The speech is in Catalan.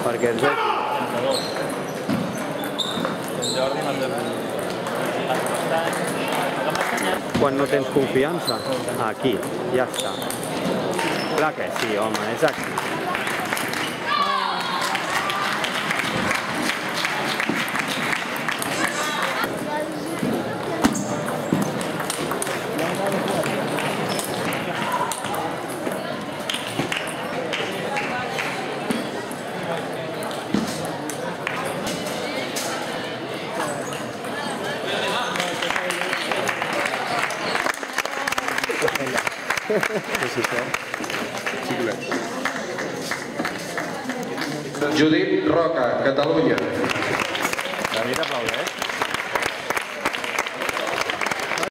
perquè ens vegi. Quan no tens confiança? Aquí, ja està. Clar que sí, home, és aquí. Judit Roca, Catalunya. David aplaudeix.